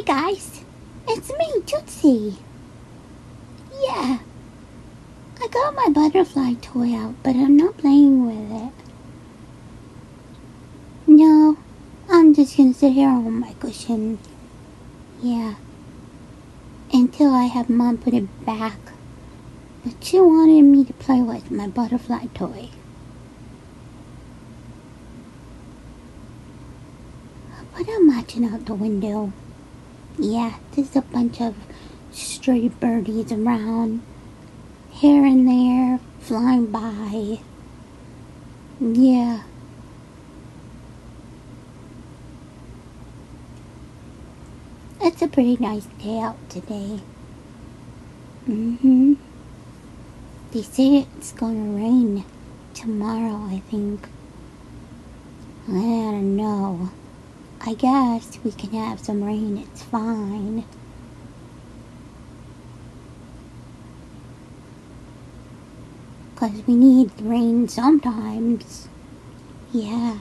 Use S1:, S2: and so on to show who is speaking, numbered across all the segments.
S1: guys, it's me, Tootsie. Yeah, I got my butterfly toy out, but I'm not playing with it. No, I'm just gonna sit here on my cushion. Yeah, until I have Mom put it back. But she wanted me to play with my butterfly toy. But I'm watching out the window. Yeah, there's a bunch of stray birdies around, here and there, flying by. Yeah. It's a pretty nice day out today. They say it's gonna rain tomorrow, I think. I don't know. I guess we can have some rain, it's fine. Because we need rain sometimes. Yeah.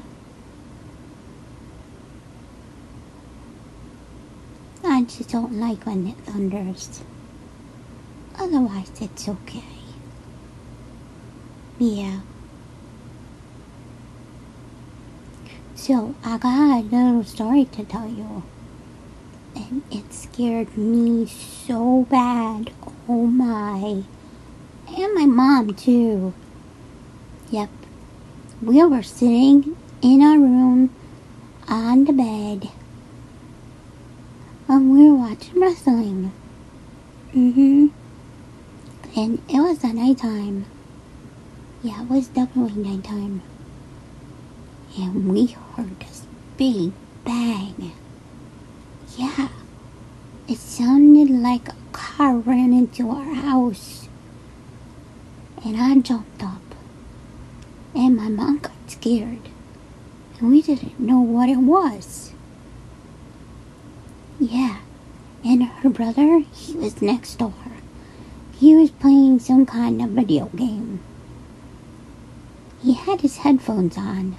S1: I just don't like when it thunders. Otherwise, it's okay. Yeah. So, I got a little story to tell you. And it scared me so bad. Oh my. And my mom too. Yep. We were sitting in our room on the bed. And we were watching wrestling. And it was at nighttime. Yeah, it was definitely nighttime. And we heard this big bang. Yeah. It sounded like a car ran into our house. And I jumped up. And my mom got scared. And we didn't know what it was. Yeah. And her brother, he was next door. He was playing some kind of video game. He had his headphones on.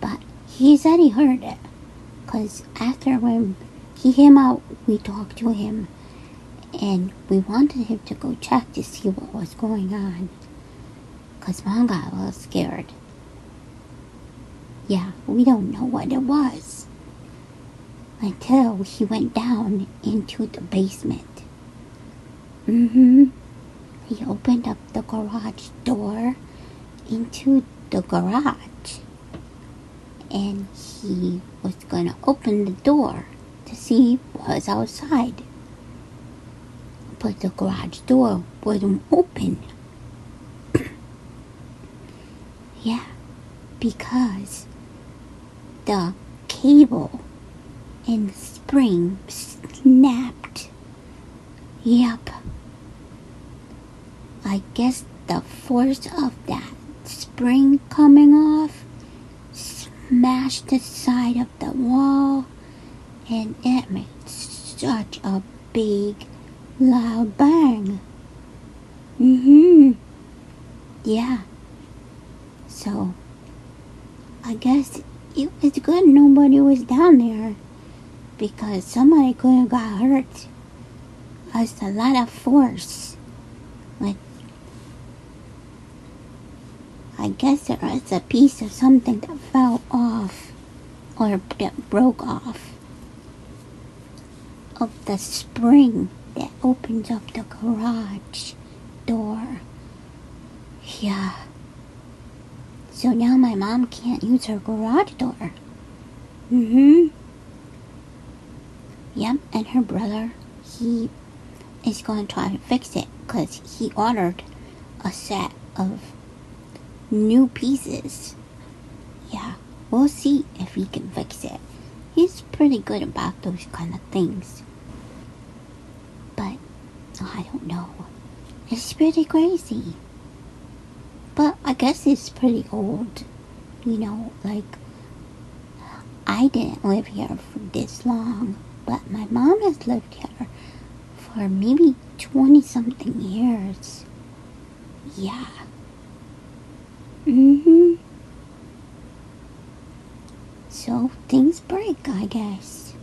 S1: But he said he heard it. 'Cause after when he came out, we talked to him. And we wanted him to go check to see what was going on. 'Cause Mom got a little scared. Yeah, we don't know what it was. Until he went down into the basement. He opened up the garage door into the garage. And he was gonna open the door to see what was outside. But the garage door wouldn't open. Yeah, because the cable and the spring snapped. Yep. I guess the force of that spring coming off smashed the side of the wall, and it made such a big, loud bang. Yeah. So, I guess it was good nobody was down there, because somebody could have got hurt. That's a lot of force. Like, I guess there was a piece of something that fell off, or that broke off, of the spring that opens up the garage door. Yeah. So now my mom can't use her garage door. Yep, and her brother, he is going to try to fix it, because he ordered a set of new pieces. Yeah, we'll see if he can fix it. He's pretty good about those kind of things. But, I don't know. It's pretty crazy. But I guess it's pretty old. You know, like, I didn't live here for this long. But my mom has lived here for maybe 20-something years. Yeah. So things break, I guess.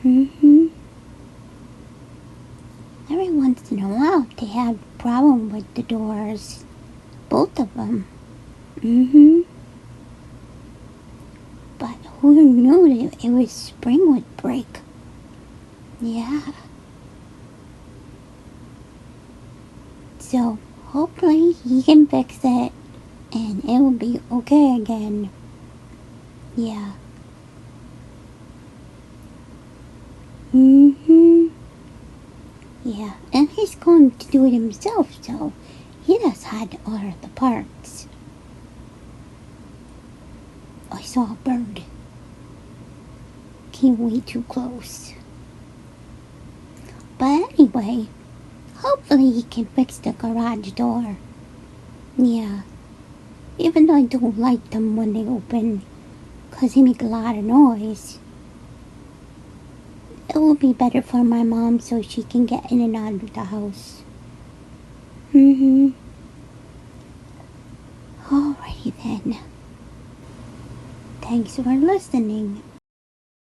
S1: Mm-hmm. Every once in a while they have a problem with the doors. Both of them. Mm-hmm. But who knew that it was spring would break? Yeah. So hopefully he can fix it and it will be okay again. Yeah. Mm-hmm. Yeah, and he's going to do it himself, so he just had to order the parts. I saw a bird. Came way too close. But anyway, hopefully he can fix the garage door. Yeah. Even though I don't like them when they open, 'cause they make a lot of noise. It will be better for my mom so she can get in and out of the house. Mm-hmm. Alrighty then. Thanks for listening.